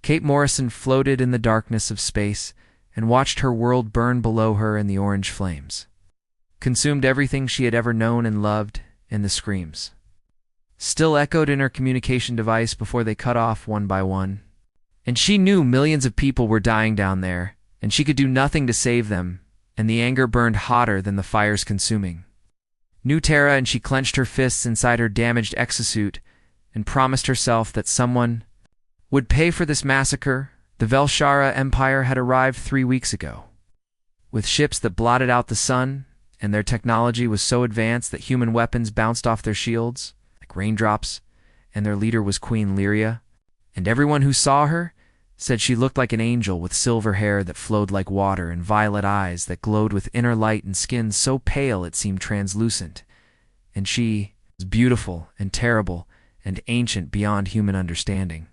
Kate Morrison floated in the darkness of space and watched her world burn below her in the orange flames. Consumed everything she had ever known and loved, and the screams still echoed in her communication device before they cut off one by one. And she knew millions of people were dying down there, and she could do nothing to save them, and the anger burned hotter than the fires consuming. Knew Tara, and she clenched her fists inside her damaged exosuit and promised herself that someone would pay for this massacre. The Velshara Empire had arrived 3 weeks ago, with ships that blotted out the sun, and their technology was so advanced that human weapons bounced off their shields like raindrops, and their leader was Queen Lyria, and everyone who saw her said she looked like an angel with silver hair that flowed like water and violet eyes that glowed with inner light and skin so pale it seemed translucent. And she was beautiful and terrible and ancient beyond human understanding.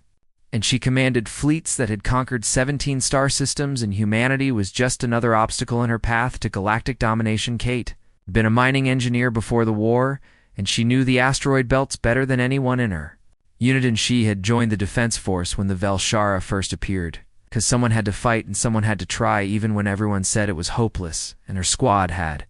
And she commanded fleets that had conquered 17 star systems, and humanity was just another obstacle in her path to galactic domination. Kate had been a mining engineer before the war, and she knew the asteroid belts better than anyone in her unit, and she had joined the defense force when the Velshara first appeared, because someone had to fight and someone had to try, even when everyone said it was hopeless, and her squad had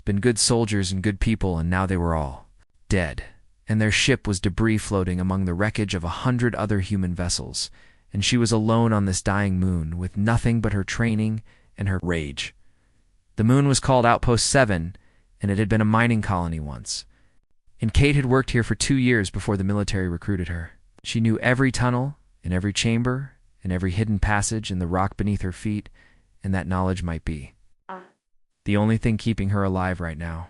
been good soldiers and good people, and now they were all dead. And their ship was debris floating among the wreckage of 100 other human vessels, and she was alone on this dying moon with nothing but her training and her rage. The moon was called Outpost 7, and it had been a mining colony once. And Kate had worked here for 2 years before the military recruited her. She knew every tunnel, and every chamber, and every hidden passage in the rock beneath her feet, and that knowledge might be the only thing keeping her alive right now.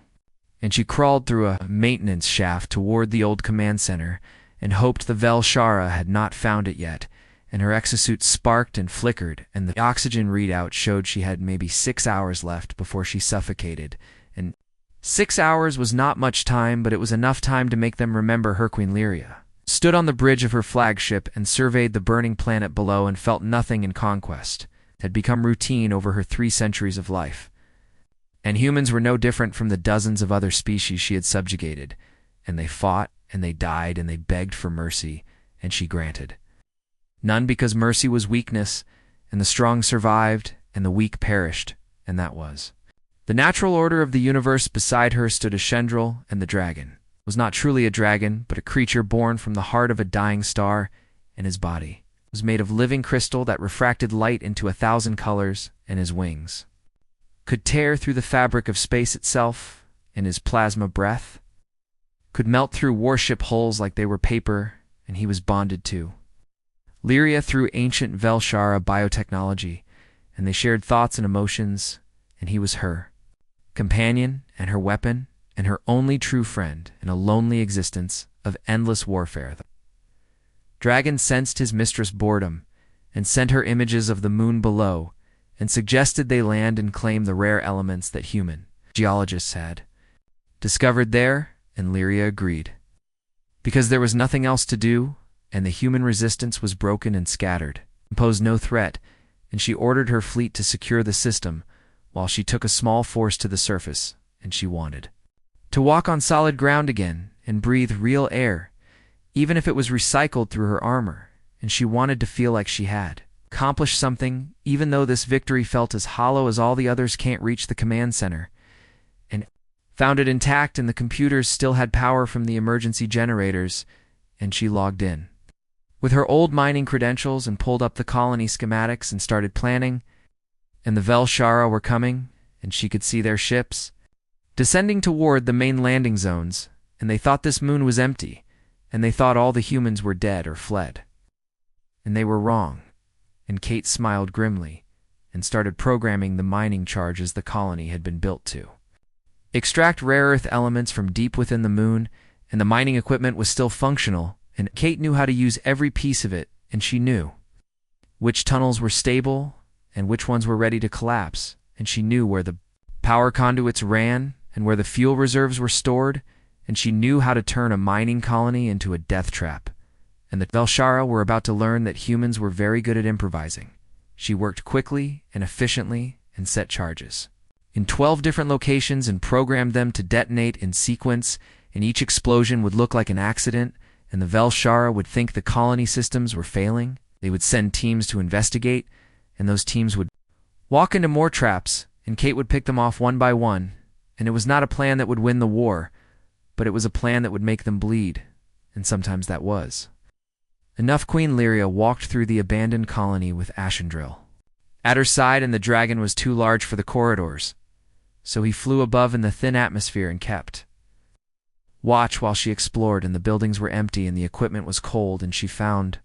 And she crawled through a maintenance shaft toward the old command center and hoped the Velshara had not found it yet, and her exosuit sparked and flickered, and the oxygen readout showed she had maybe 6 hours left before she suffocated. And 6 hours was not much time, but it was enough time to make them remember her. Queen Lyria stood on the bridge of her flagship and surveyed the burning planet below and felt nothing in conquest. It had become routine over her 3 centuries of life. And humans were no different from the dozens of other species she had subjugated, and they fought, and they died, and they begged for mercy, and she granted none, because mercy was weakness, and the strong survived, and the weak perished, and that was the natural order of the universe. Beside her stood a Shendril, and the dragon was not truly a dragon, but a creature born from the heart of a dying star, and his body was made of living crystal that refracted light into 1,000 colors, and his wings could tear through the fabric of space itself, and his plasma breath could melt through warship hulls like they were paper, and he was bonded to Lyria through ancient Velshara biotechnology, and they shared thoughts and emotions, and he was her companion and her weapon and her only true friend in a lonely existence of endless warfare. The dragon sensed his mistress' boredom and sent her images of the moon below, and suggested they land and claim the rare elements that human geologists had discovered there, and Lyria agreed, because there was nothing else to do, and the human resistance was broken and scattered, and posed no threat, and she ordered her fleet to secure the system while she took a small force to the surface, and she wanted to walk on solid ground again and breathe real air, even if it was recycled through her armor, and she wanted to feel like she had accomplished something, even though this victory felt as hollow as all the others. Can't reach the command center, and found it intact, and the computers still had power from the emergency generators, and she logged in with her old mining credentials and pulled up the colony schematics and started planning. And the Velshara were coming, and she could see their ships descending toward the main landing zones, and they thought this moon was empty, and they thought all the humans were dead or fled. And they were wrong. And Kate smiled grimly and started programming the mining charges the colony had been built to extract rare earth elements from deep within the moon, and the mining equipment was still functional, and Kate knew how to use every piece of it, and she knew which tunnels were stable and which ones were ready to collapse, and she knew where the power conduits ran and where the fuel reserves were stored, and she knew how to turn a mining colony into a death trap. And the Velshara were about to learn that humans were very good at improvising. She worked quickly and efficiently and set charges in 12 different locations and programmed them to detonate in sequence, and each explosion would look like an accident, and the Velshara would think the colony systems were failing, They would send teams to investigate, and those teams would walk into more traps, and Kate would pick them off one by one, and it was not a plan that would win the war, but it was a plan that would make them bleed, and sometimes that was. Enough Queen Lyria walked through the abandoned colony with Ashendril at her side, and the dragon was too large for the corridors, so he flew above in the thin atmosphere and kept watch while she explored, and the buildings were empty and the equipment was cold, and she found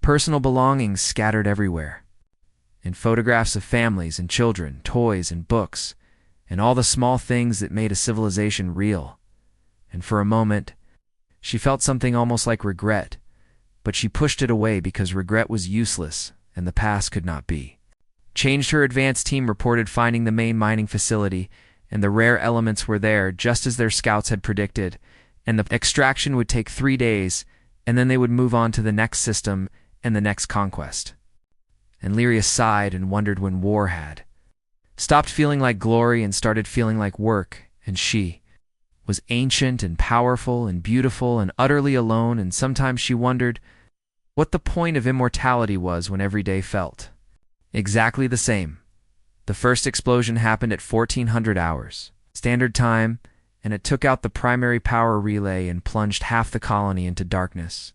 personal belongings scattered everywhere, and photographs of families and children, toys and books, and all the small things that made a civilization real. And for a moment, she felt something almost like regret, but she pushed it away because regret was useless and the past could not be changed. Her advance team reported finding the main mining facility, and the rare elements were there just as their scouts had predicted, and the extraction would take 3 days, and then they would move on to the next system and the next conquest. And Lyria sighed and wondered when war had stopped feeling like glory and started feeling like work, and she was ancient and powerful and beautiful and utterly alone, and sometimes she wondered what the point of immortality was when every day felt exactly the same. The first explosion happened at 1400 hours standard time, and it took out the primary power relay and plunged half the colony into darkness.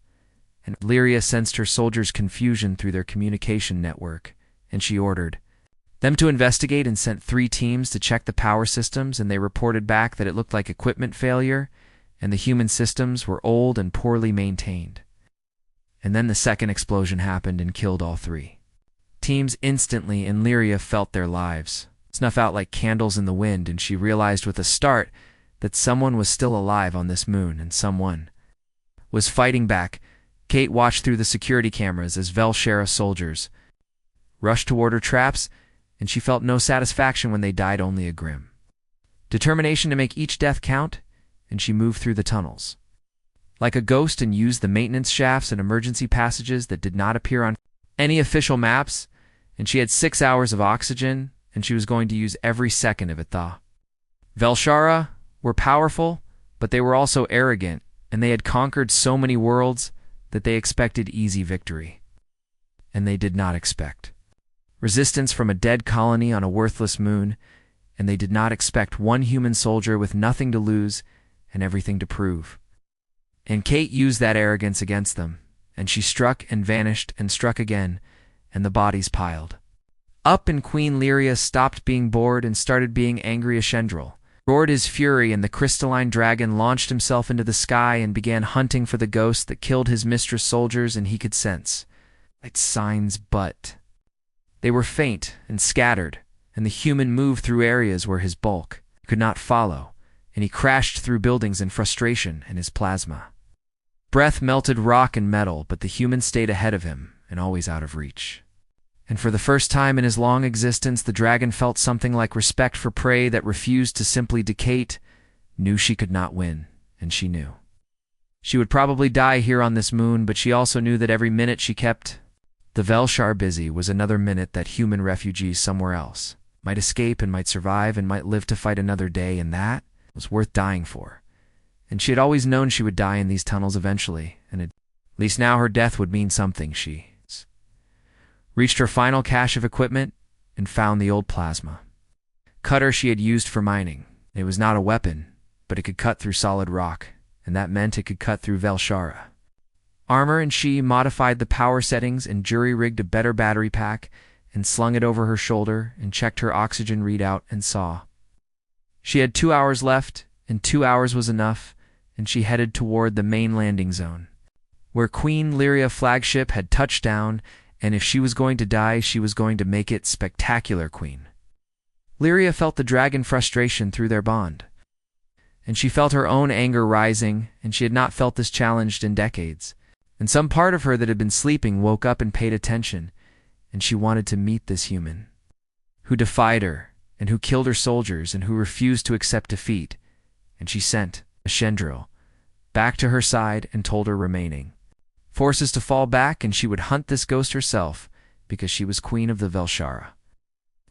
And Lyria sensed her soldiers' confusion through their communication network, and she ordered them to investigate and sent 3 teams to check the power systems, and they reported back that it looked like equipment failure, and the human systems were old and poorly maintained. And then the second explosion happened and killed all 3 teams instantly, and Lyria felt their lives snuff out like candles in the wind, and she realized with a start that someone was still alive on this moon, and someone was fighting back. Kate watched through the security cameras as Velshara soldiers rushed toward her traps, and she felt no satisfaction when they died, only a grim determination to make each death count, and she moved through the tunnels like a ghost and used the maintenance shafts and emergency passages that did not appear on any official maps, and she had 6 hours of oxygen, and she was going to use every second of it. The Velshara were powerful, but they were also arrogant, and they had conquered so many worlds that they expected easy victory. And they did not expect resistance from a dead colony on a worthless moon, and they did not expect one human soldier with nothing to lose and everything to prove. And Kate used that arrogance against them, and she struck and vanished and struck again, and the bodies piled up, and Queen Lyria stopped being bored and started being angry. Ashendril roared his fury, and the crystalline dragon launched himself into the sky and began hunting for the ghost that killed his mistress' soldiers, and he could sense light signs, but they were faint and scattered, and the human moved through areas where his bulk could not follow, and he crashed through buildings in frustration, and his plasma breath melted rock and metal, but the human stayed ahead of him and always out of reach. And for the first time in his long existence, the dragon felt something like respect for prey that refused to simply decay, knew she could not win, and she knew she would probably die here on this moon, but she also knew that every minute she kept the Velshar busy was another minute that human refugees somewhere else might escape and might survive and might live to fight another day, and that was worth dying for. And she had always known she would die in these tunnels eventually, and at least now her death would mean something. She reached her final cache of equipment and found the old plasma cutter she had used for mining. It was not a weapon, but it could cut through solid rock, and that meant it could cut through Velshara armor, and she modified the power settings and jury-rigged a better battery pack and slung it over her shoulder and checked her oxygen readout and saw she had 2 hours left, and 2 hours was enough, and she headed toward the main landing zone, where Queen Lyria flagship had touched down, and if she was going to die, she was going to make it spectacular. Queen Lyria felt the dragon frustration through their bond, and she felt her own anger rising, and she had not felt this challenged in decades. And some part of her that had been sleeping woke up and paid attention, and she wanted to meet this human who defied her, and who killed her soldiers, and who refused to accept defeat. And she sent Ashendril back to her side and told her remaining forces to fall back, and she would hunt this ghost herself, because she was queen of the Velshara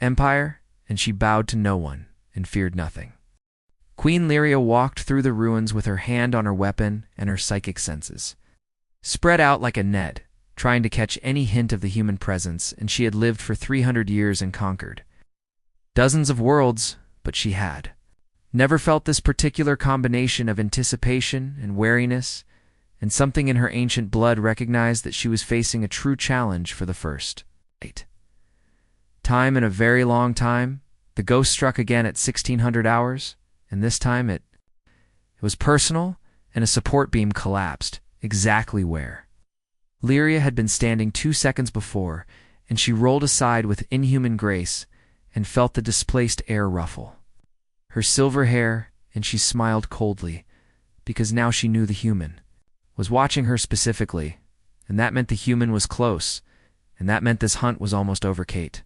Empire, and she bowed to no one and feared nothing. Queen Lyria walked through the ruins with her hand on her weapon and her psychic senses spread out like a net, trying to catch any hint of the human presence, and she had lived for 300 years and conquered dozens of worlds, but she had never felt this particular combination of anticipation and wariness, and something in her ancient blood recognized that she was facing a true challenge for the first time in a very long time. The ghost struck again at 1600 hours, and this time it was personal, and a support beam collapsed, exactly where Lyria had been standing 2 seconds before, and she rolled aside with inhuman grace and felt the displaced air ruffle her silver hair, and she smiled coldly, because now she knew the human was watching her specifically, and that meant the human was close, and that meant this hunt was almost over. Kate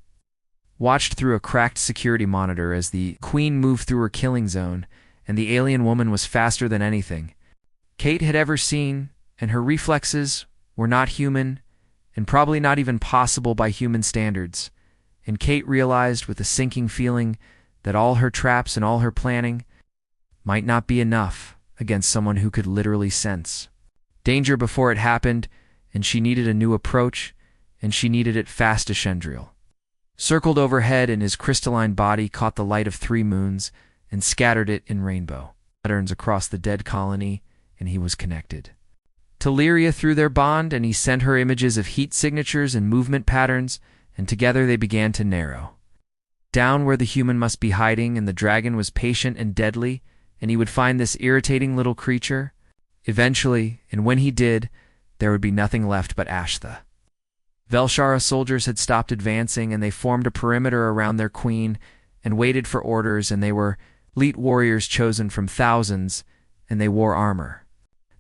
watched through a cracked security monitor as the queen moved through her killing zone, and the alien woman was faster than anything Kate had ever seen, and her reflexes were not human, and probably not even possible by human standards. And Kate realized with a sinking feeling that all her traps and all her planning might not be enough against someone who could literally sense danger before it happened, and she needed a new approach, and she needed it fast. As Shendriel circled overhead, and his crystalline body caught the light of 3 moons and scattered it in rainbow patterns across the dead colony, and he was connected to Lyria through their bond, and he sent her images of heat signatures and movement patterns, and together they began to narrow down where the human must be hiding, and the dragon was patient and deadly, and he would find this irritating little creature eventually, and when he did, there would be nothing left but ash. The Velshara soldiers had stopped advancing, and they formed a perimeter around their queen and waited for orders, and they were elite warriors chosen from thousands, and they wore armor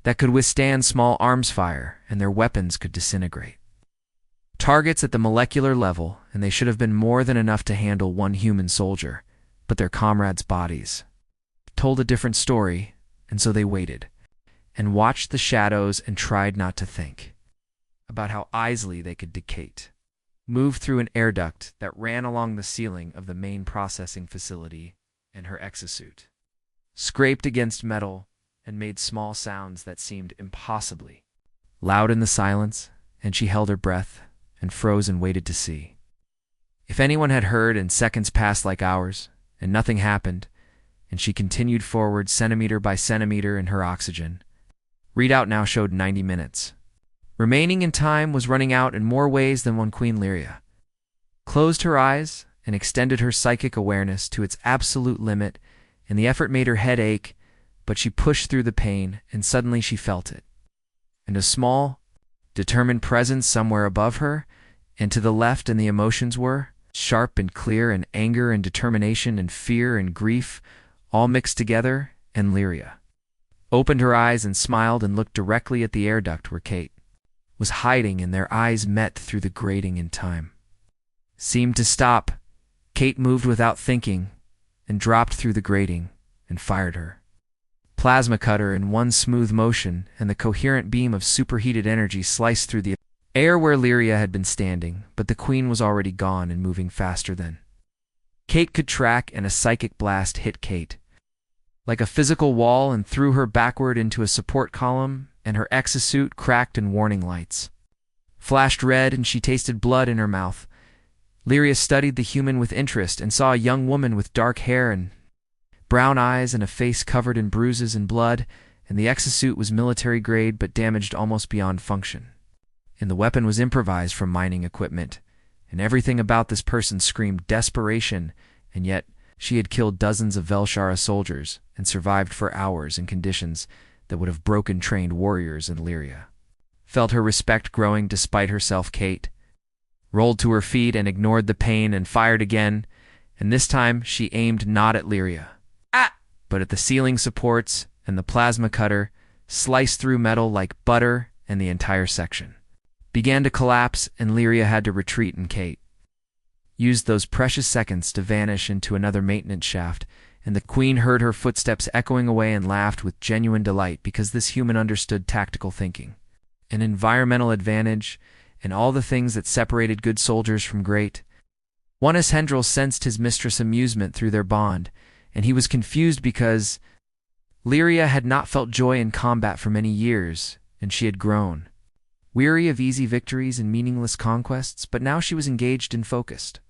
that could withstand small arms fire, and their weapons could disintegrate targets at the molecular level, and they should have been more than enough to handle one human soldier, but their comrades' bodies told a different story, and so they waited and watched the shadows and tried not to think about how easily they could decate, move through an air duct that ran along the ceiling of the main processing facility, and her exosuit scraped against metal and made small sounds that seemed impossibly loud in the silence, and she held her breath and froze and waited to see if anyone had heard, and seconds passed like hours, and nothing happened, and she continued forward centimeter by centimeter, and her oxygen readout now showed 90 minutes. Remaining in time was running out in more ways than one. Queen Lyria closed her eyes and extended her psychic awareness to its absolute limit, and the effort made her head ache, but she pushed through the pain, and suddenly she felt it. And a small, determined presence somewhere above her, and to the left, and the emotions were sharp and clear, and anger and determination and fear and grief all mixed together, and Lyria opened her eyes and smiled and looked directly at the air duct where Kate was hiding, and their eyes met through the grating in time seemed to stop. Kate moved without thinking and dropped through the grating and fired her plasma cutter in one smooth motion, and the coherent beam of superheated energy sliced through the air where Lyria had been standing, but the queen was already gone and moving faster than Kate could track, and a psychic blast hit Kate like a physical wall and threw her backward into a support column, and her exosuit cracked and warning lights flashed red, and she tasted blood in her mouth. Lyria studied the human with interest and saw a young woman with dark hair and brown eyes and a face covered in bruises and blood, and the exosuit was military grade but damaged almost beyond function. And the weapon was improvised from mining equipment, and everything about this person screamed desperation, and yet she had killed dozens of Velshara soldiers and survived for hours in conditions that would have broken trained warriors in Lyria. Felt her respect growing despite herself. Kate rolled to her feet and ignored the pain and fired again, and this time she aimed not at Lyria, but at the ceiling supports, and the plasma cutter sliced through metal like butter, and the entire section began to collapse, and Lyria had to retreat, and Kate used those precious seconds to vanish into another maintenance shaft, and the queen heard her footsteps echoing away and laughed with genuine delight, because this human understood tactical thinking, an environmental advantage, and all the things that separated good soldiers from great. One as Hendril sensed his mistress' amusement through their bond, and he was confused because Lyria had not felt joy in combat for many years, and she had grown weary of easy victories and meaningless conquests, but now she was engaged and focused,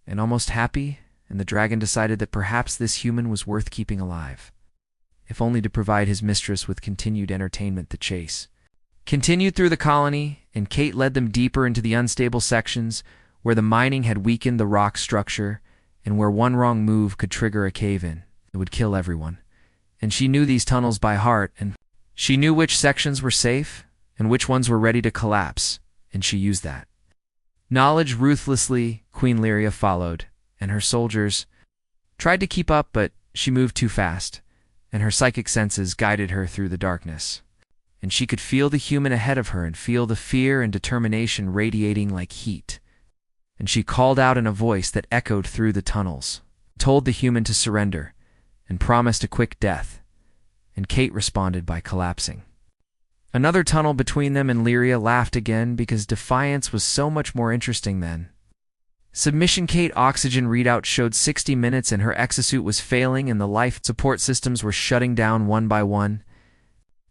and almost happy, and the dragon decided that perhaps this human was worth keeping alive, if only to provide his mistress with continued entertainment. The chase continued through the colony, and Kate led them deeper into the unstable sections where the mining had weakened the rock structure and where one wrong move could trigger a cave-in that would kill everyone. And she knew these tunnels by heart, and she knew which sections were safe and which ones were ready to collapse, and she used that knowledge ruthlessly. Queen Lyria followed, and her soldiers tried to keep up, but she moved too fast, and her psychic senses guided her through the darkness. And she could feel the human ahead of her and feel the fear and determination radiating like heat. And she called out in a voice that echoed through the tunnels, told the human to surrender, and promised a quick death. And Kate responded by collapsing. Another tunnel between them, and Lyria laughed again because defiance was so much more interesting then. Submission. Kate oxygen readout showed 60 minutes and her exosuit was failing and the life support systems were shutting down one by one.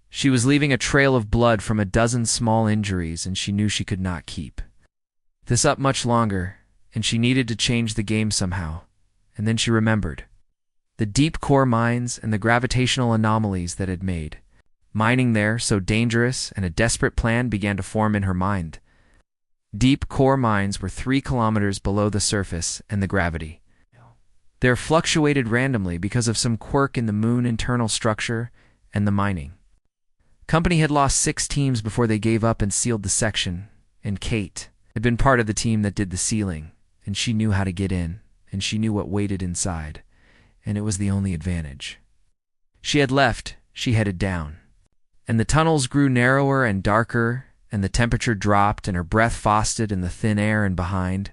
She was leaving a trail of blood from a dozen small injuries, and she knew she could not keep this up much longer, and she needed to change the game somehow. And then she remembered the deep core mines and the gravitational anomalies that had made mining there so dangerous, and a desperate plan began to form in her mind. Deep core mines were 3 kilometers below the surface, and the gravity there fluctuated randomly because of some quirk in the moon internal structure, and the mining company had lost 6 teams before they gave up and sealed the section, and Kate had been part of the team that did the sealing, and she knew how to get in, and she knew what waited inside, and it was the only advantage. She had left, she headed down, and the tunnels grew narrower and darker, and the temperature dropped, and her breath frosted in the thin air and behind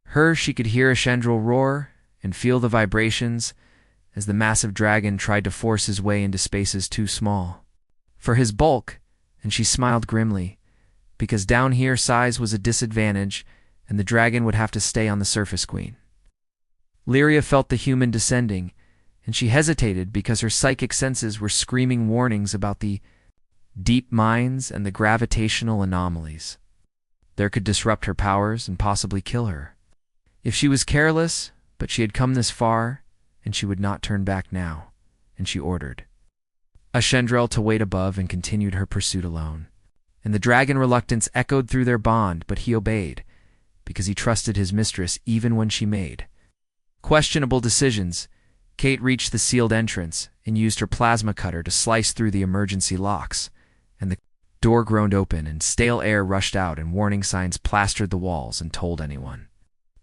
her. She could hear a Shendril roar and feel the vibrations as the massive dragon tried to force his way into spaces too small for his bulk, and she smiled grimly, because down here size was a disadvantage, and the dragon would have to stay on the surface. Queen Lyria felt the human descending, and she hesitated because her psychic senses were screaming warnings about the deep mines and the gravitational anomalies. There could disrupt her powers and possibly kill her if she was careless, but she had come this far, and she would not turn back now, and she ordered a Shendril to wait above and continued her pursuit alone. And the dragon reluctance echoed through their bond, but he obeyed, because he trusted his mistress even when she made questionable decisions. Kate reached the sealed entrance and used her plasma cutter to slice through the emergency locks, and the door groaned open and stale air rushed out and warning signs plastered the walls and told anyone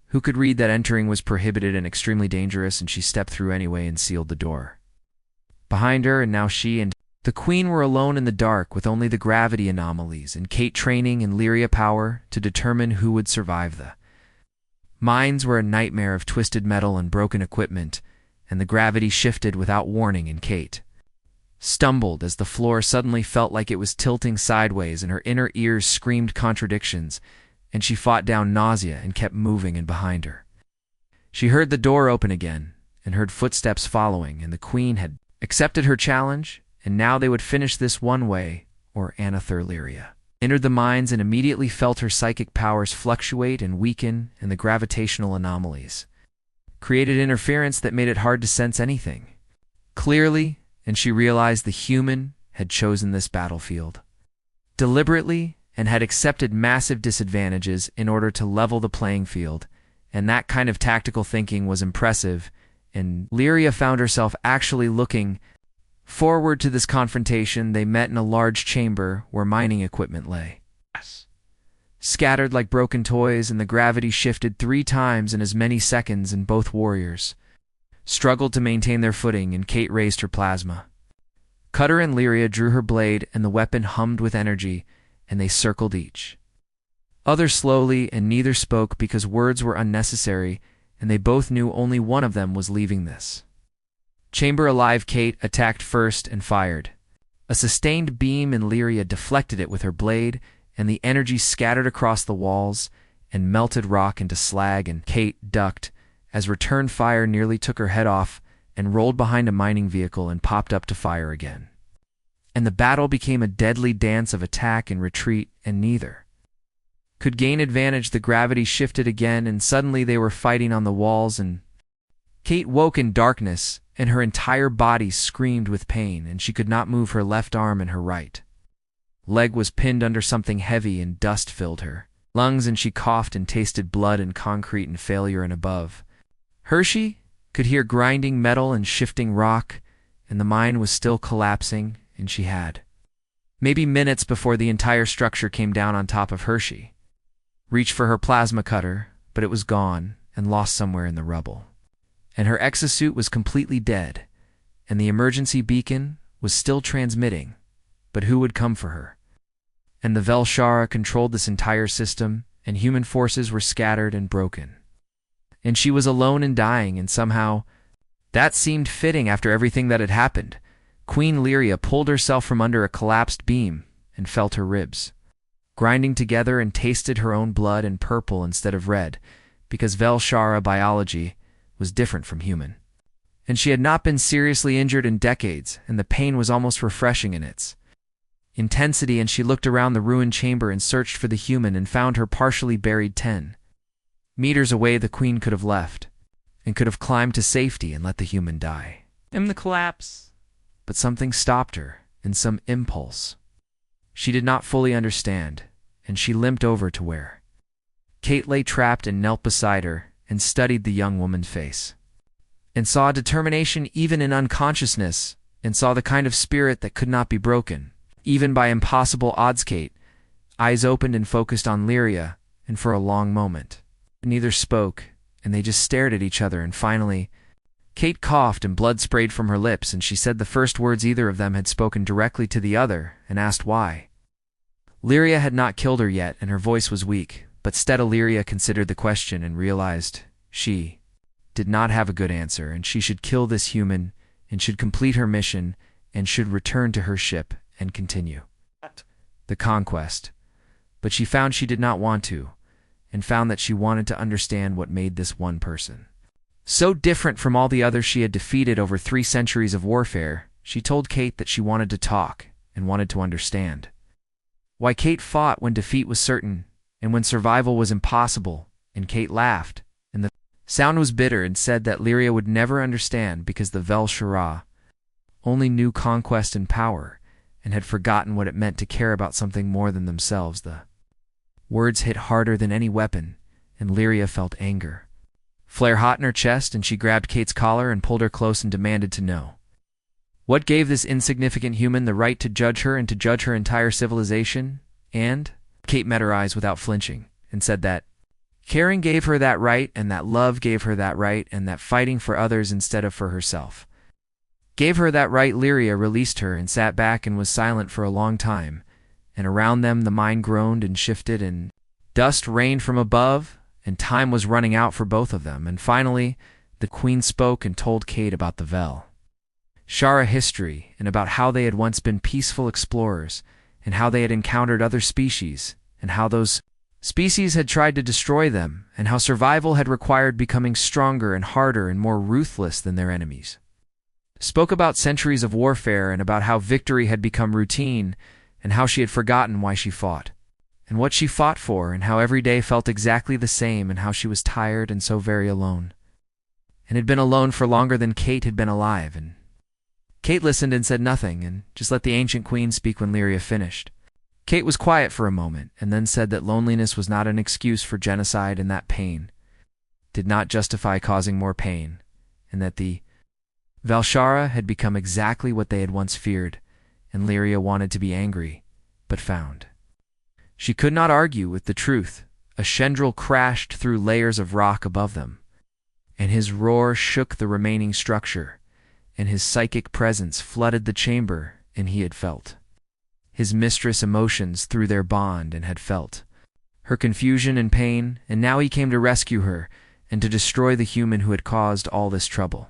who could read that entering was prohibited and extremely dangerous, and she stepped through anyway and sealed the door behind her. And now she and the queen were alone in the dark with only the gravity anomalies and Kate training in Lyria power to determine who would survive. The mines were a nightmare of twisted metal and broken equipment, and the gravity shifted without warning, and Kate stumbled as the floor suddenly felt like it was tilting sideways, and her inner ears screamed contradictions, and she fought down nausea and kept moving. And behind her she heard the door open again and heard footsteps following, and the queen had accepted her challenge, and now they would finish this one way or another. Lyria entered the mines and immediately felt her psychic powers fluctuate and weaken, and the gravitational anomalies created interference that made it hard to sense anything clearly, and she realized the human had chosen this battlefield deliberately and had accepted massive disadvantages in order to level the playing field, and that kind of tactical thinking was impressive, and Lyria found herself actually looking forward to this confrontation. They met in a large chamber where mining equipment lay scattered like broken toys, and the gravity shifted 3 times in as many seconds, and both warriors struggled to maintain their footing, and Kate raised her plasma cutter and Lyria drew her blade, and the weapon hummed with energy, and they circled each other slowly, and neither spoke because words were unnecessary, and they both knew only one of them was leaving this chamber alive. Kate attacked first and fired a sustained beam, and Lyria deflected it with her blade, and the energy scattered across the walls and melted rock into slag, and Kate ducked as return fire nearly took her head off and rolled behind a mining vehicle and popped up to fire again. and the battle became a deadly dance of attack and retreat, and neither could gain advantage. The gravity shifted again, and suddenly they were fighting on the walls, and Kate woke in darkness, and her entire body screamed with pain, and she could not move her left arm and her right leg was pinned under something heavy, and dust filled her lungs, and she coughed and tasted blood and concrete and failure. And above her she could hear grinding metal and shifting rock, and the mine was still collapsing, and she had maybe minutes before the entire structure came down on top of her. She reached for her plasma cutter, but it was gone and lost somewhere in the rubble. And her exosuit was completely dead, and the emergency beacon was still transmitting, but who would come for her? And the Velshara controlled this entire system, and human forces were scattered and broken. And she was alone and dying, and somehow that seemed fitting after everything that had happened. Queen Lyria pulled herself from under a collapsed beam and felt her ribs grinding together, and tasted her own blood in purple instead of red, because Velshara biology was different from human. And she had not been seriously injured in decades, and the pain was almost refreshing in its intensity. And she looked around the ruined chamber and searched for the human, and found her partially buried 10 meters away. The queen could have left and could have climbed to safety and let the human die in the collapse, but something stopped her in some impulse she did not fully understand, and she limped over to where Kate lay trapped, and knelt beside her and studied the young woman's face, and saw determination even in unconsciousness, and saw the kind of spirit that could not be broken, even by impossible odds. Kate's eyes opened and focused on Lyria, and for a long moment neither spoke, and they just stared at each other. And finally Kate coughed, and blood sprayed from her lips, and she said the first words either of them had spoken directly to the other, and asked why. Lyria had not killed her yet, and her voice was weak, but Lyria considered the question and realized she did not have a good answer, and she should kill this human, and should complete her mission, and should return to her ship and continue the conquest. But she found she did not want to, and found that she wanted to understand what made this one person so different from all the others she had defeated over 3 centuries of warfare. She told Kate that she wanted to talk and wanted to understand why Kate fought when defeat was certain and when survival was impossible. And Kate laughed, and the sound was bitter, and said that Lyria would never understand, because the Velshara only knew conquest and power, and had forgotten what it meant to care about something more than themselves. The words hit harder than any weapon, and Lyria felt anger flare hot in her chest, and she grabbed Kate's collar and pulled her close and demanded to know what gave this insignificant human the right to judge her and to judge her entire civilization. And Kate met her eyes without flinching and said that caring gave her that right, and that love gave her that right, and that fighting for others instead of for herself gave her that right. Lyria released her and sat back and was silent for a long time, and around them the mine groaned and shifted, and dust rained from above, and time was running out for both of them. And finally the queen spoke and told Kate about the Velshara history, and about how they had once been peaceful explorers, and how they had encountered other species, and how those species had tried to destroy them, and how survival had required becoming stronger and harder and more ruthless than their enemies. Spoke about centuries of warfare, and about how victory had become routine, and how she had forgotten why she fought, and what she fought for, and how every day felt exactly the same, and how she was tired and so very alone, and had been alone for longer than Kate had been alive. And Kate listened and said nothing, and just let the ancient queen speak. When Lyria finished, Kate was quiet for a moment, and then said that loneliness was not an excuse for genocide, and that pain did not justify causing more pain, and that the Velshara had become exactly what they had once feared. And Lyria wanted to be angry, but found she could not argue with the truth. A Shendril crashed through layers of rock above them, and his roar shook the remaining structure, and his psychic presence flooded the chamber, and he had felt his mistress' emotions through their bond, and had felt her confusion and pain, and now he came to rescue her and to destroy the human who had caused all this trouble.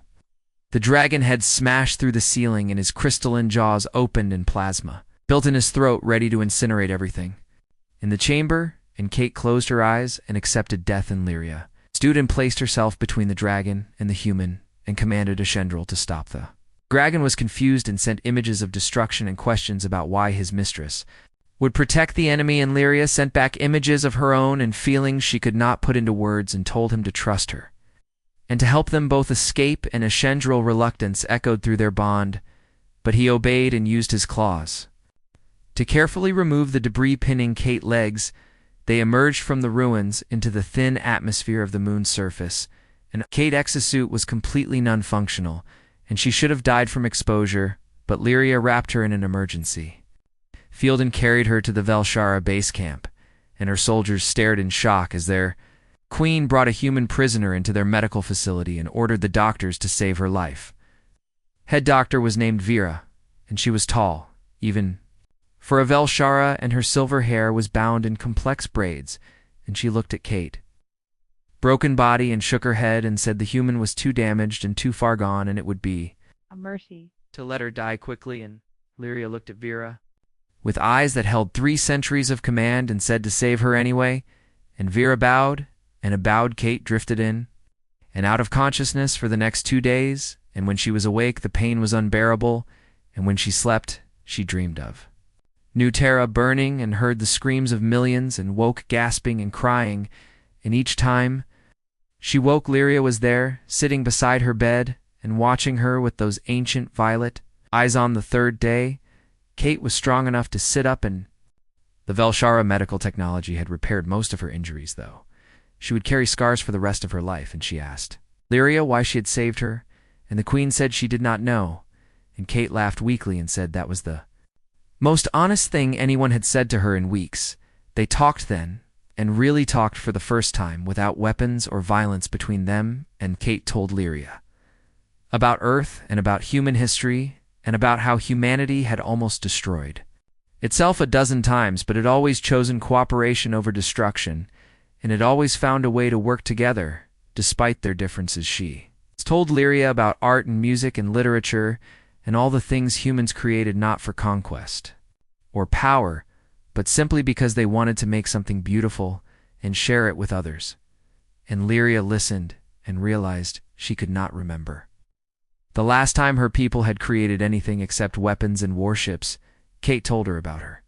The dragon head smashed through the ceiling, and his crystalline jaws opened, and plasma built in his throat, ready to incinerate everything in the chamber. And Kate closed her eyes and accepted death, and Lyria stood and placed herself between the dragon and the human, and commanded a Shendril to stop the Dragon was confused and sent images of destruction and questions about why his mistress would protect the enemy, and Lyria sent back images of her own and feelings she could not put into words and told him to trust her, and to help them both escape, and a Shendril reluctance echoed through their bond, but he obeyed and used his claws to carefully remove the debris pinning Kate's legs. They emerged from the ruins into the thin atmosphere of the moon's surface, and Kate's exosuit was completely non-functional, and she should have died from exposure, but Lyria wrapped her in an emergency field and carried her to the Velshara base camp, and her soldiers stared in shock as their queen brought a human prisoner into their medical facility and ordered the doctors to save her life. Head doctor was named Vera, and she was tall, even for a Velshara, and her silver hair was bound in complex braids, and she looked at Kate, broken body, and shook her head and said the human was too damaged and too far gone, and it would be a mercy to let her die quickly. And Lyria looked at Vera with eyes that held 3 centuries of command and said to save her anyway, and Vera bowed, and a bowed Kate drifted in and out of consciousness for the next 2 days, and when she was awake the pain was unbearable, and when she slept she dreamed of New Terra burning and heard the screams of millions and woke gasping and crying, and each time she woke Lyria was there, sitting beside her bed and watching her with those ancient violet eyes. On the 3rd day, Kate was strong enough to sit up, and the Velshara medical technology had repaired most of her injuries, though she would carry scars for the rest of her life, and she asked Lyria why she had saved her, and the queen said she did not know, and Kate laughed weakly and said that was the most honest thing anyone had said to her in weeks. They talked then, and really talked for the first time, without weapons or violence between them, and Kate told Lyria about Earth and about human history and about how humanity had almost destroyed itself a dozen times, but had always chosen cooperation over destruction, and had always found a way to work together despite their differences. She told Lyria about art and music and literature and all the things humans created not for conquest or power, but simply because they wanted to make something beautiful and share it with others. And Lyria listened and realized she could not remember the last time her people had created anything except weapons and warships. Kate told her about her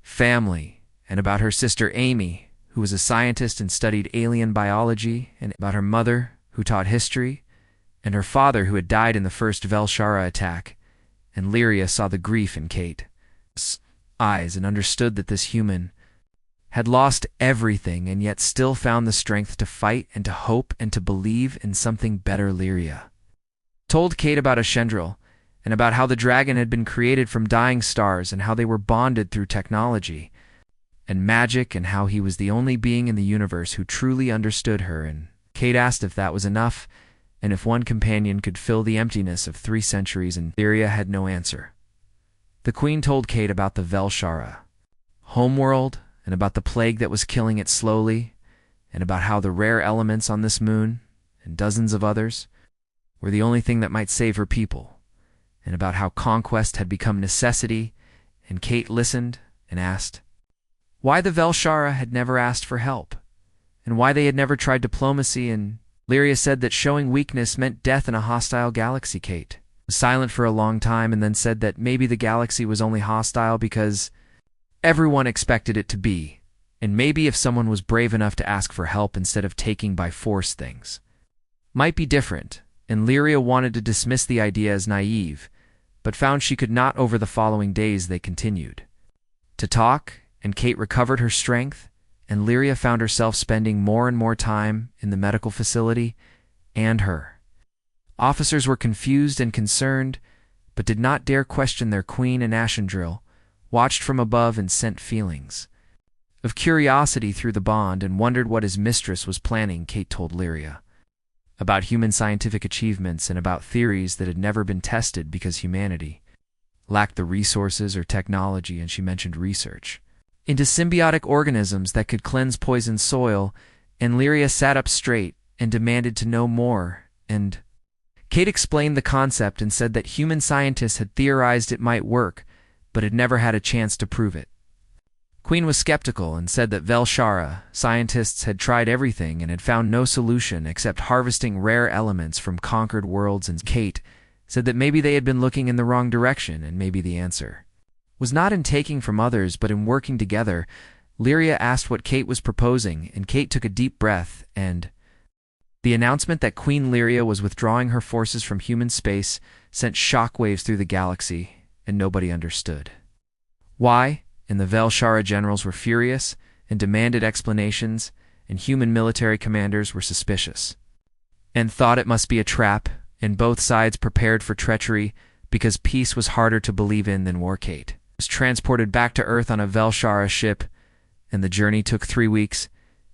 family and about her sister Amy, who was a scientist and studied alien biology, and about her mother, who taught history, and her father, who had died in the first Velshara attack. And Lyria saw the grief in Kate's eyes and understood that this human had lost everything and yet still found the strength to fight and to hope and to believe in something better. Lyria told Kate about a Shendril, and about how the dragon had been created from dying stars, and how they were bonded through technology and magic, and how he was the only being in the universe who truly understood her. And Kate asked if that was enough, and if one companion could fill the emptiness of 3 centuries, and Lyria had no answer. The queen told Kate about the Velshara homeworld, and about the plague that was killing it slowly, and about how the rare elements on this moon, and dozens of others, were the only thing that might save her people, and about how conquest had become necessity. And Kate listened and asked why the Velshara had never asked for help, and why they had never tried diplomacy, and Lyria said that showing weakness meant death in a hostile galaxy. Kate was silent for a long time and then said that maybe the galaxy was only hostile because everyone expected it to be, and maybe if someone was brave enough to ask for help instead of taking by force, things might be different. And Lyria wanted to dismiss the idea as naive, but found she could not. Over the following days they continued to talk, and Kate recovered her strength, and Lyria found herself spending more and more time in the medical facility, and her officers were confused and concerned, but did not dare question their queen, and Ashendril watched from above and sent feelings of curiosity through the bond and wondered what his mistress was planning. Kate told Lyria about human scientific achievements and about theories that had never been tested because humanity lacked the resources or technology, and she mentioned research into symbiotic organisms that could cleanse poisoned soil, and Lyria sat up straight and demanded to know more, and Kate explained the concept and said that human scientists had theorized it might work, but had never had a chance to prove it. Queen was skeptical and said that Velshara scientists had tried everything and had found no solution except harvesting rare elements from conquered worlds, and Kate said that maybe they had been looking in the wrong direction, and maybe the answer was not in taking from others, but in working together. Lyria asked what Kate was proposing, and Kate took a deep breath, and the announcement that Queen Lyria was withdrawing her forces from human space sent shockwaves through the galaxy, and nobody understood why, and the Velshara generals were furious and demanded explanations, and human military commanders were suspicious and thought it must be a trap, and both sides prepared for treachery because peace was harder to believe in than war. Kate was transported back to Earth on a Velshara ship, and the journey took 3 weeks,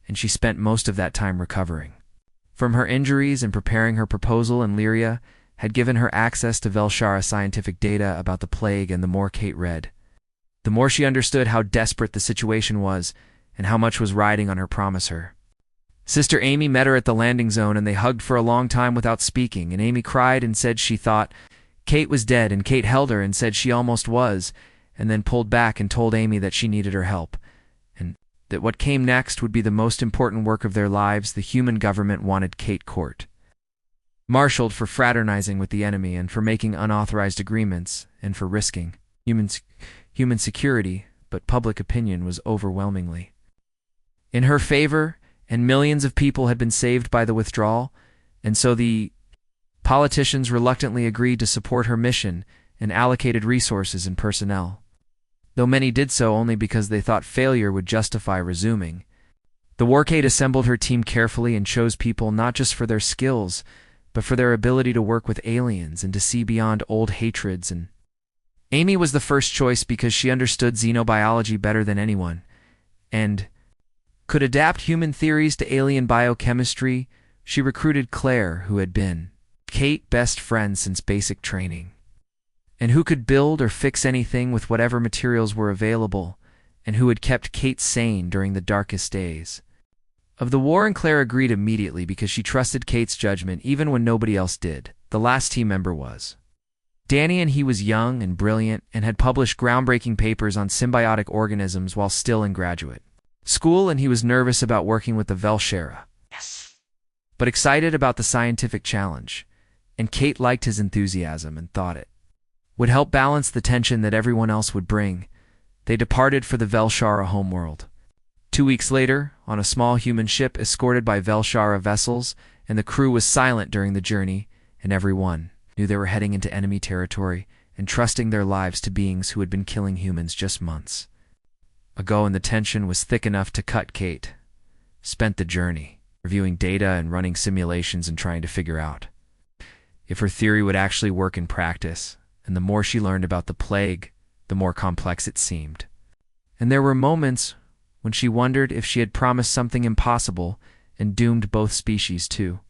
and she spent most of that time recovering from her injuries and preparing her proposal, and Lyria had given her access to Velshara scientific data about the plague, and the more Kate read, the more she understood how desperate the situation was and how much was riding on her promise. Her sister Amy met her at the landing zone, and they hugged for a long time without speaking, and Amy cried and said she thought Kate was dead, and Kate held her and said she almost was, and then pulled back and told Amy that she needed her help, and that what came next would be the most important work of their lives. The human government wanted Kate court-martialed for fraternizing with the enemy, and for making unauthorized agreements, and for risking human security, but public opinion was overwhelmingly in her favor, and millions of people had been saved by the withdrawal, and so the politicians reluctantly agreed to support her mission and allocated resources and personnel, though many did so only because they thought failure would justify resuming. The Warcade assembled her team carefully and chose people not just for their skills, but for their ability to work with aliens and to see beyond old hatreds. And Amy was the first choice because she understood xenobiology better than anyone, and could adapt human theories to alien biochemistry. She recruited Claire, who had been Kate's best friend since basic training, and who could build or fix anything with whatever materials were available, and who had kept Kate sane during the darkest days of the war. And Claire agreed immediately because she trusted Kate's judgment even when nobody else did. The last team member was Danny, and he was young and brilliant and had published groundbreaking papers on symbiotic organisms while still in graduate school, and he was nervous about working with the Velshara, but excited about the scientific challenge, and Kate liked his enthusiasm and thought it would help balance the tension that everyone else would bring. They departed for the Velshara homeworld 2 weeks later on a small human ship escorted by Velshara vessels, and the crew was silent during the journey, and everyone knew they were heading into enemy territory and trusting their lives to beings who had been killing humans just months ago, and the tension was thick enough to cut. Kate spent the journey reviewing data and running simulations and trying to figure out if her theory would actually work in practice, and the more she learned about the plague, the more complex it seemed. And there were moments when she wondered if she had promised something impossible and doomed both species too.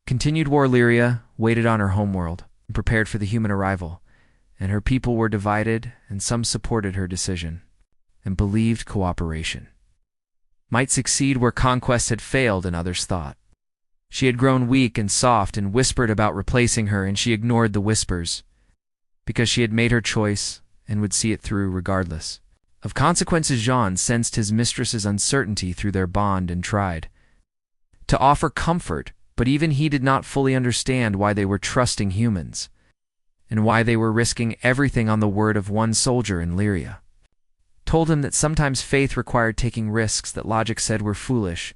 Continued war. Lyria waited on her homeworld and prepared for the human arrival, and her people were divided, and some supported her decision and believed cooperation might succeed where conquest had failed, and others thought she had grown weak and soft and whispered about replacing her, and she ignored the whispers because she had made her choice and would see it through regardless of consequences. Jean sensed his mistress's uncertainty through their bond and tried to offer comfort, but even he did not fully understand why they were trusting humans and why they were risking everything on the word of one soldier. And Lyria told him that sometimes faith required taking risks that logic said were foolish,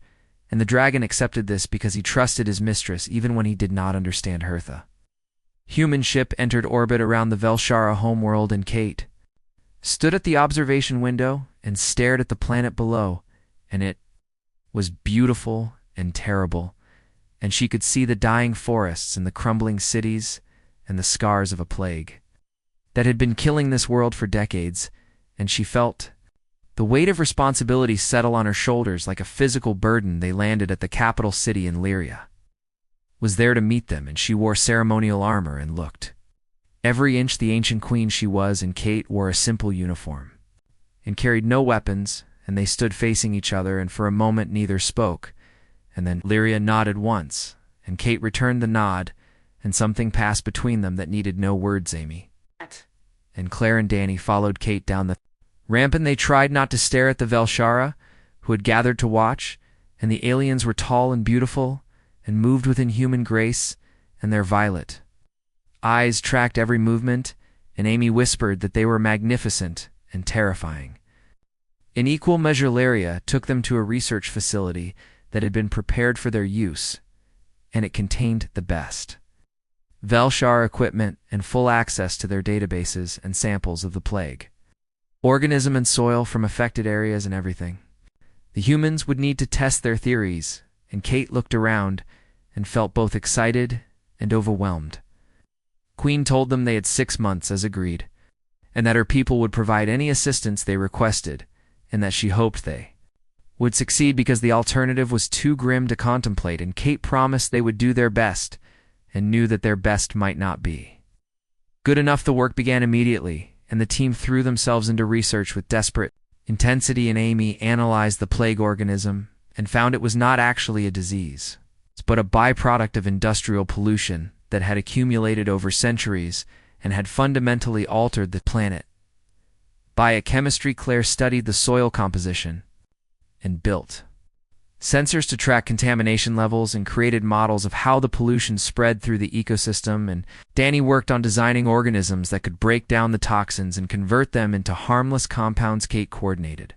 and the dragon accepted this because he trusted his mistress even when he did not understand her. The human ship entered orbit around the Velshara homeworld, and Kate stood at the observation window and stared at the planet below, and it was beautiful and terrible, and she could see the dying forests and the crumbling cities and the scars of a plague that had been killing this world for decades, and she felt the weight of responsibility settle on her shoulders like a physical burden. They landed at the capital city, and Lyria was there to meet them, and she wore ceremonial armor and looked every inch the ancient queen she was, and Kate wore a simple uniform and carried no weapons, and they stood facing each other, and for a moment neither spoke, and then Lyria nodded once, and Kate returned the nod, and something passed between them that needed no words. Amy and Claire and Danny followed Kate down the ramp, and they tried not to stare at the Velshara, who had gathered to watch, and the aliens were tall and beautiful and moved with inhuman grace, and their violet eyes tracked every movement, and Amy whispered that they were magnificent and terrifying. In equal measure, Laria took them to a research facility that had been prepared for their use, and it contained the best Velshar equipment and full access to their databases and samples of the plague, organism and soil from affected areas and everything. The humans would need to test their theories, and Kate looked around and felt both excited and overwhelmed. Queen told them they had 6 months as agreed, and that her people would provide any assistance they requested, and that she hoped they would succeed because the alternative was too grim to contemplate, and Kate promised they would do their best, and knew that their best might not be good enough. The work began immediately, and the team threw themselves into research with desperate intensity, and Amy analyzed the plague organism and found it was not actually a disease, but a byproduct of industrial pollution that had accumulated over centuries and had fundamentally altered the planet. Biochemistry. Claire studied the soil composition and built sensors to track contamination levels and created models of how the pollution spread through the ecosystem, and Danny worked on designing organisms that could break down the toxins and convert them into harmless compounds. Kate coordinated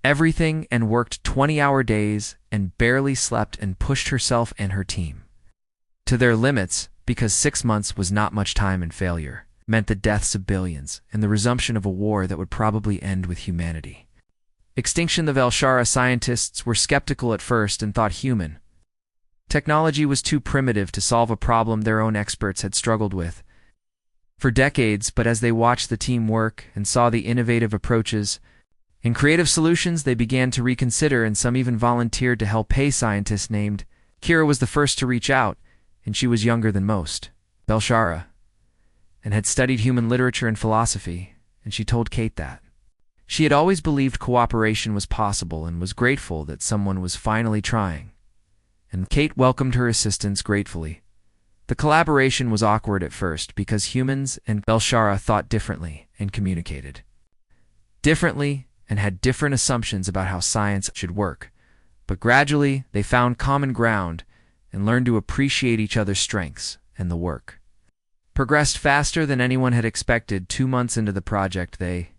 everything and worked 20-hour days and barely slept and pushed herself and her team to their limits, because 6 months was not much time, and failure meant the deaths of billions and the resumption of a war that would probably end with humanity extinction. The Velshara scientists were skeptical at first and thought human technology was too primitive to solve a problem their own experts had struggled with for decades, but as they watched the team work and saw the innovative approaches and creative solutions, they began to reconsider, and some even volunteered to help. A scientist named Kira was the first to reach out, and she was younger than most Velshara and had studied human literature and philosophy, and she told Kate that she had always believed cooperation was possible and was grateful that someone was finally trying, and Kate welcomed her assistance gratefully. The collaboration was awkward at first because humans and Velshara thought differently and communicated differently and had different assumptions about how science should work, but gradually they found common ground and learned to appreciate each other's strengths, and the work progressed faster than anyone had expected. 2 months into the project, they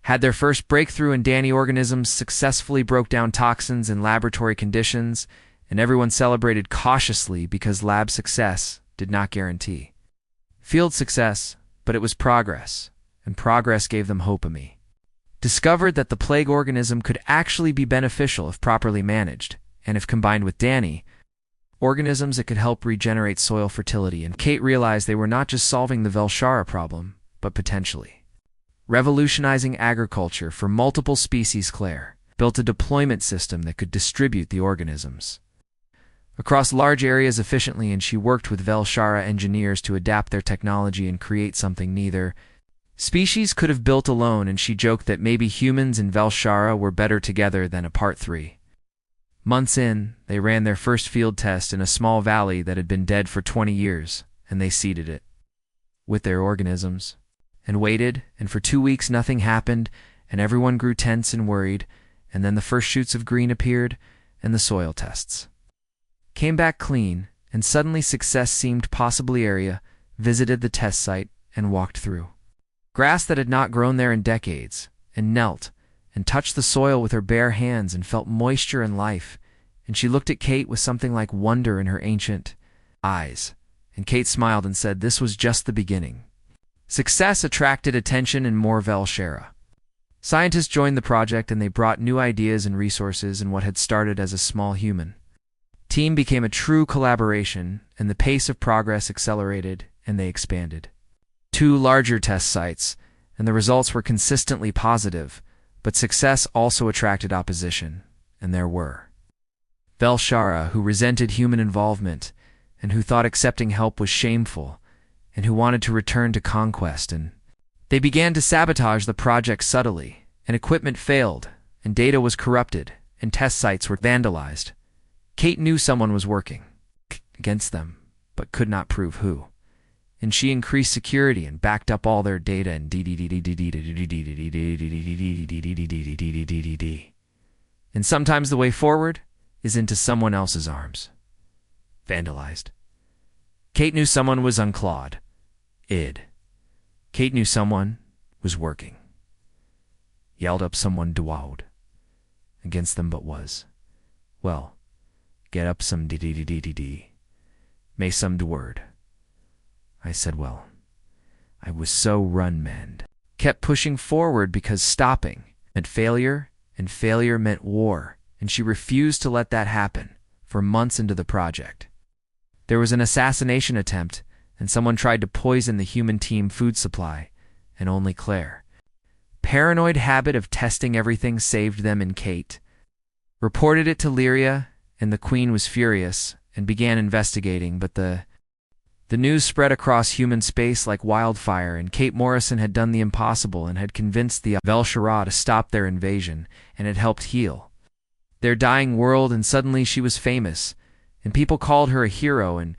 had their first breakthrough, and Danny organisms successfully broke down toxins in laboratory conditions, and everyone celebrated cautiously because lab success did not guarantee field success, but it was progress, and progress gave them hope. Amy discovered that the plague organism could actually be beneficial if properly managed, and if combined with Danny organisms, it could help regenerate soil fertility, and Kate realized they were not just solving the Velshara problem, but potentially revolutionizing agriculture for multiple species. Claire built a deployment system that could distribute the organisms across large areas efficiently, and she worked with Velshara engineers to adapt their technology and create something neither species could have built alone, and she joked that maybe humans and Velshara were better together than apart. 3 months in, they ran their first field test in a small valley that had been dead for 20 years, and they seeded it with their organisms and waited, and for 2 weeks nothing happened, and everyone grew tense and worried, and then the first shoots of green appeared, and the soil tests came back clean, and suddenly success seemed possible. Area visited the test site and walked through grass that had not grown there in decades, and knelt and touched the soil with her bare hands and felt moisture and life, and she looked at Kate with something like wonder in her ancient eyes, and Kate smiled and said this was just the beginning. Success attracted attention and more Velshara scientists joined the project, and they brought new ideas and resources, and what had started as a small human team became a true collaboration, and the pace of progress accelerated, and they expanded 2 larger test sites, and the results were consistently positive, but success also attracted opposition, and there were Velshara who resented human involvement, and who thought accepting help was shameful, and who wanted to return to conquest, and they began to sabotage the project subtly, and equipment failed, and data was corrupted, and test sites were vandalized. Kate knew someone was working against them, but could not prove who, and she increased security and backed up all their data and and sometimes the way forward is into someone else's arms. Vandalized. Kate knew someone was unclawed, Kate knew someone was working. Yelled up someone dwowed against them but was. Well, get up some d. May some word. I said, well, I was so run-manned. Kept pushing forward because stopping meant failure, and failure meant war, and she refused to let that happen for months into the project. There was an assassination attempt, and someone tried to poison the human team food supply, and only Claire. Paranoid habit of testing everything saved them, and Kate reported it to Lyria, and the Queen was furious and began investigating, but the news spread across human space like wildfire, and Kate Morrison had done the impossible and had convinced the Velshara to stop their invasion, and had helped heal their dying world, and suddenly she was famous, and people called her a hero and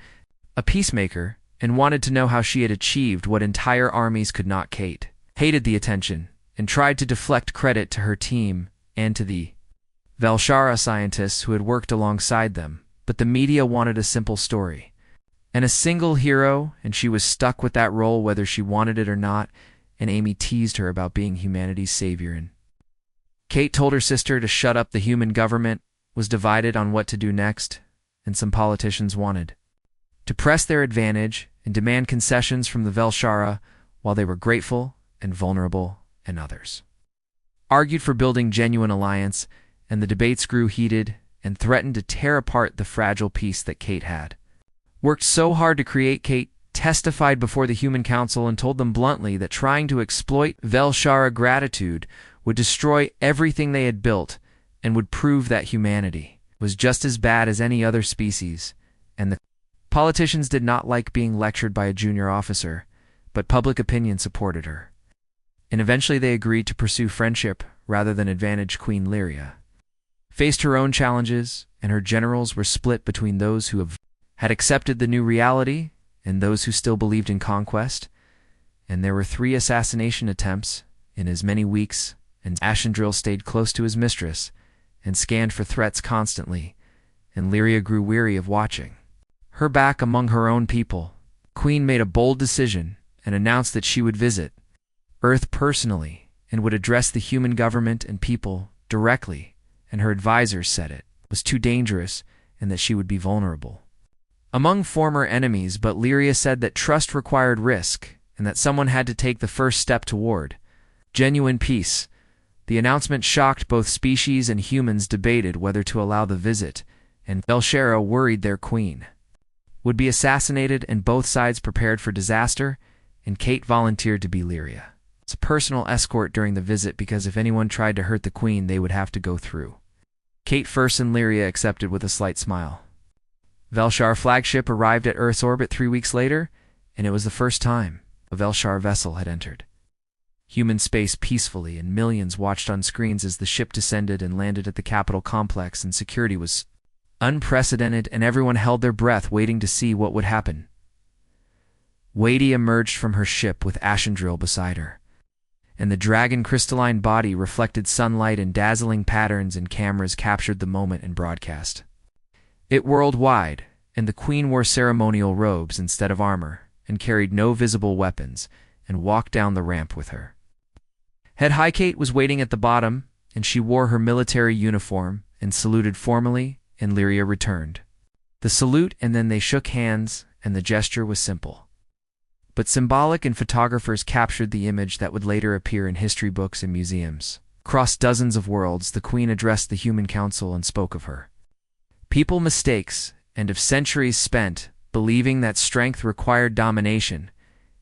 a peacemaker, and wanted to know how she had achieved what entire armies could not. Kate hated the attention and tried to deflect credit to her team and to the Velshara scientists who had worked alongside them, but the media wanted a simple story and a single hero, and she was stuck with that role whether she wanted it or not, and Amy teased her about being humanity's savior. And Kate told her sister to shut up. The human government was divided on what to do next, and some politicians wanted to press their advantage and demand concessions from the Velshara, while they were grateful and vulnerable, and others argued for building genuine alliance, and the debates grew heated and threatened to tear apart the fragile peace that Kate had worked so hard to create. Kate testified before the Human Council and told them bluntly that trying to exploit Velshara gratitude would destroy everything they had built and would prove that humanity was just as bad as any other species, and the politicians did not like being lectured by a junior officer, but public opinion supported her. And eventually they agreed to pursue friendship rather than advantage. Queen Lyria faced her own challenges, and her generals were split between those who had accepted the new reality and those who still believed in conquest, and there were 3 assassination attempts in as many weeks, and Ashendril stayed close to his mistress and scanned for threats constantly, and Lyria grew weary of watching her back among her own people. Queen made a bold decision and announced that she would visit Earth personally and would address the human government and people directly, and her advisors said it was too dangerous and that she would be vulnerable among former enemies, but Lyria said that trust required risk and that someone had to take the first step toward genuine peace. The announcement shocked both species, and humans debated whether to allow the visit, and Velshara worried their queen would be assassinated, and both sides prepared for disaster, and Kate volunteered to be Lyria's personal escort during the visit because if anyone tried to hurt the queen, they would have to go through Kate first, and Lyria accepted with a slight smile. Velshar flagship arrived at Earth's orbit 3 weeks later, and it was the first time a Velshar vessel had entered human space peacefully, and millions watched on screens as the ship descended and landed at the Capitol complex, and security was unprecedented, and everyone held their breath waiting to see what would happen. Wadey emerged from her ship with Ashendril beside her, and the dragon crystalline body reflected sunlight in dazzling patterns, and cameras captured the moment and broadcast it worldwide, and the queen wore ceremonial robes instead of armor, and carried no visible weapons, and walked down the ramp with her head high. Kate was waiting at the bottom, and she wore her military uniform and saluted formally, and Lyria returned the salute, and then they shook hands, and the gesture was simple but symbolic, and photographers captured the image that would later appear in history books and museums. Across dozens of worlds, the Queen addressed the Human Council and spoke of her people mistakes and of centuries spent believing that strength required domination,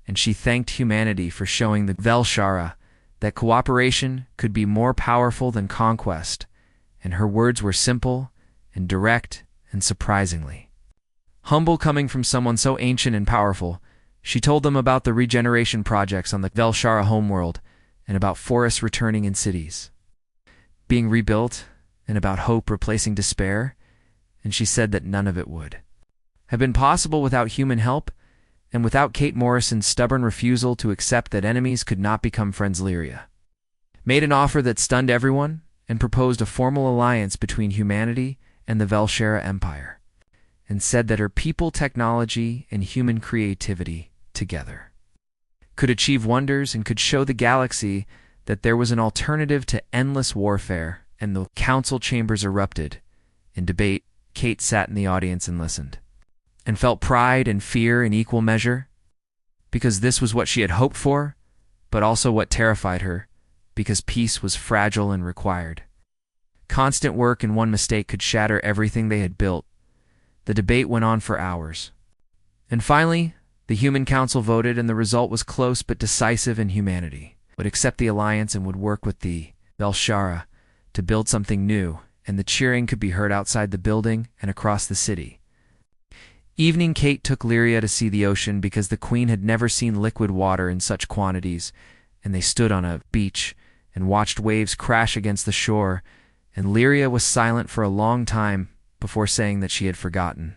and she thanked humanity for showing the Velshara that cooperation could be more powerful than conquest, and her words were simple and direct and surprisingly humble coming from someone so ancient and powerful. She told them about the regeneration projects on the Velshara homeworld, and about forests returning in cities being rebuilt, and about hope replacing despair, and she said that none of it would have been possible without human help, and without Kate Morrison's stubborn refusal to accept that enemies could not become friends. Lyria made an offer that stunned everyone, and proposed a formal alliance between humanity and the Velshara Empire, and said that her people, technology, and human creativity together could achieve wonders and could show the galaxy that there was an alternative to endless warfare, and the council chambers erupted. In debate, Kate sat in the audience and listened, and felt pride and fear in equal measure, because this was what she had hoped for, but also what terrified her, because peace was fragile and required. Constant work and one mistake could shatter everything they had built. The debate went on for hours. And finally, the Human Council voted, and the result was close but decisive in humanity. Would accept the alliance and would work with the Velshara to build something new, and the cheering could be heard outside the building and across the city. Evening, Kate took Lyria to see the ocean because the Queen had never seen liquid water in such quantities, and they stood on a beach and watched waves crash against the shore, and Lyria was silent for a long time before saying that she had forgotten.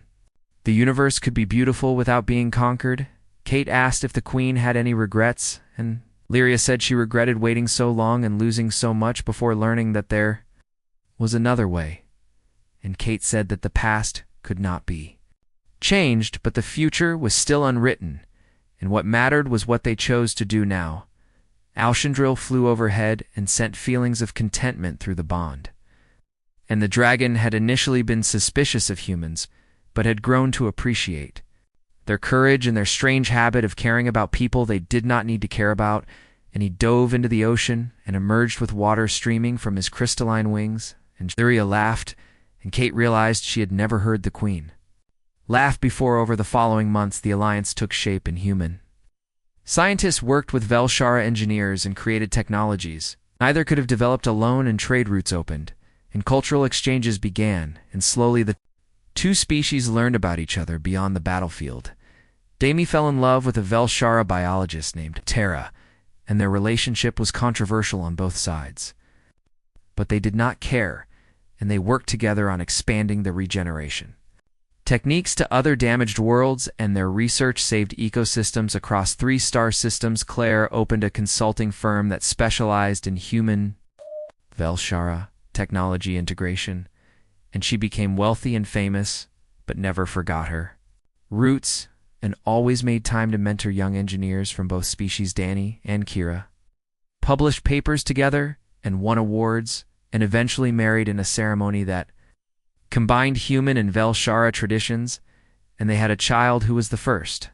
The universe could be beautiful without being conquered. Kate asked if the Queen had any regrets, and Lyria said she regretted waiting so long and losing so much before learning that there was another way. And Kate said that the past could not be changed, but the future was still unwritten, and what mattered was what they chose to do now. Alchandril flew overhead and sent feelings of contentment through the bond. And the dragon had initially been suspicious of humans, but had grown to appreciate their courage and their strange habit of caring about people they did not need to care about, and he dove into the ocean and emerged with water streaming from his crystalline wings, and Lyria laughed, and Kate realized she had never heard the Queen laugh before. Over the following months, the alliance took shape in human. Scientists worked with Velshara engineers and created technologies neither could have developed alone, and trade routes opened, and cultural exchanges began, and slowly the two species learned about each other beyond the battlefield. Dami fell in love with a Velshara biologist named Terra, and their relationship was controversial on both sides. But they did not care, and they worked together on expanding the regeneration techniques to other damaged worlds, and their research saved ecosystems across 3 star systems. Claire opened a consulting firm that specialized in human Velshara technology integration, and she became wealthy and famous, but never forgot her roots, and always made time to mentor young engineers from both species. Dani and Kira published papers together and won awards, and eventually married in a ceremony that combined human and Velshara traditions, and they had a child who was the first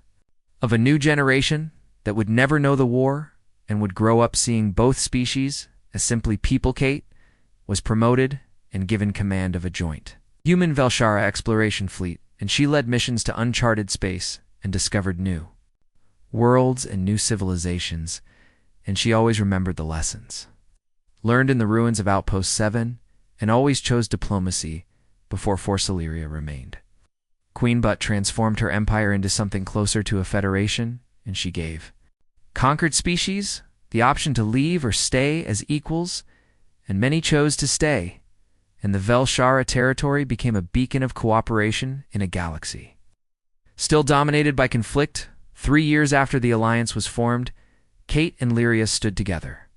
of a new generation that would never know the war and would grow up seeing both species as simply people. Kate was promoted and given command of a joint human Velshara exploration fleet, and she led missions to uncharted space and discovered new worlds and new civilizations, and she always remembered the lessons learned in the ruins of Outpost 7, and always chose diplomacy before Force. Illyria remained queen, but transformed her empire into something closer to a federation, and she gave conquered species the option to leave or stay as equals, and many chose to stay, and the Velshara territory became a beacon of cooperation in a galaxy still dominated by conflict. 3 years after the alliance was formed, Kate and Lyria stood together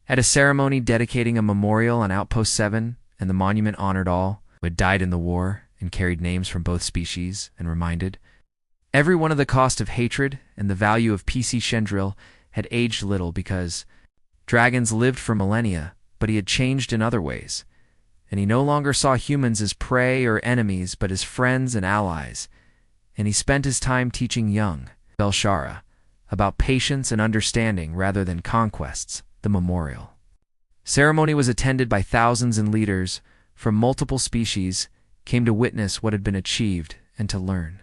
at a ceremony dedicating a memorial on Outpost 7, and the monument honored all who had died in the war and carried names from both species, and reminded everyone of the cost of hatred and the value of PC. Shendril had aged little because dragons lived for millennia, but he had changed in other ways, and he no longer saw humans as prey or enemies, but as friends and allies, and he spent his time teaching young Velshara about patience and understanding rather than conquests. The memorial ceremony was attended by thousands, and leaders from multiple species came to witness what had been achieved and to learn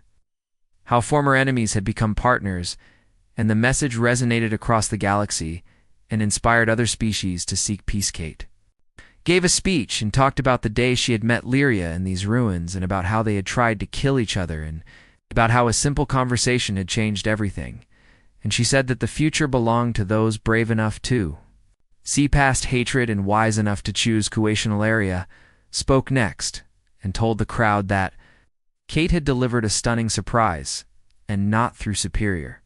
how former enemies had become partners, and the message resonated across the galaxy and inspired other species to seek peace. Kate gave a speech and talked about the day she had met Lyria in these ruins, and about how they had tried to kill each other, and about how a simple conversation had changed everything. And she said that the future belonged to those brave enough to see past hatred and wise enough to choose Illyria. Spoke next and told the crowd that Kate had delivered a stunning surprise, and not through superior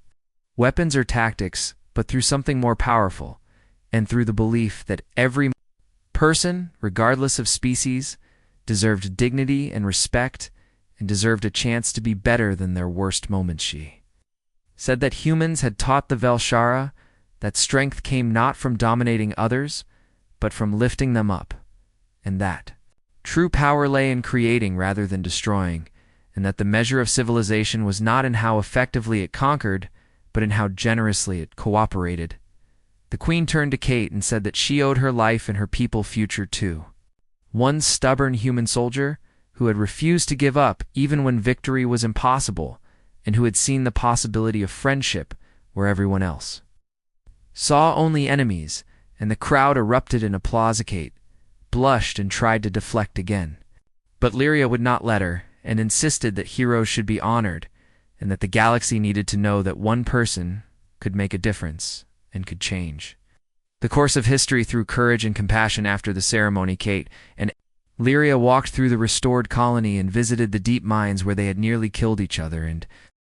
weapons or tactics, but through something more powerful, and through the belief that every person, regardless of species, deserved dignity and respect, and deserved a chance to be better than their worst moments. She said that humans had taught the Velshara that strength came not from dominating others, but from lifting them up, and that true power lay in creating rather than destroying, and that the measure of civilization was not in how effectively it conquered, but in how generously it cooperated. The queen turned to Kate and said that she owed her life and her people future too. One stubborn human soldier who had refused to give up even when victory was impossible, and who had seen the possibility of friendship where everyone else saw only enemies, and the crowd erupted in applause. Kate blushed and tried to deflect again. But Lyria would not let her, and insisted that heroes should be honored, and that the galaxy needed to know that one person could make a difference and could change the course of history through courage and compassion. After the ceremony, Kate and Lyria walked through the restored colony and visited the deep mines where they had nearly killed each other, and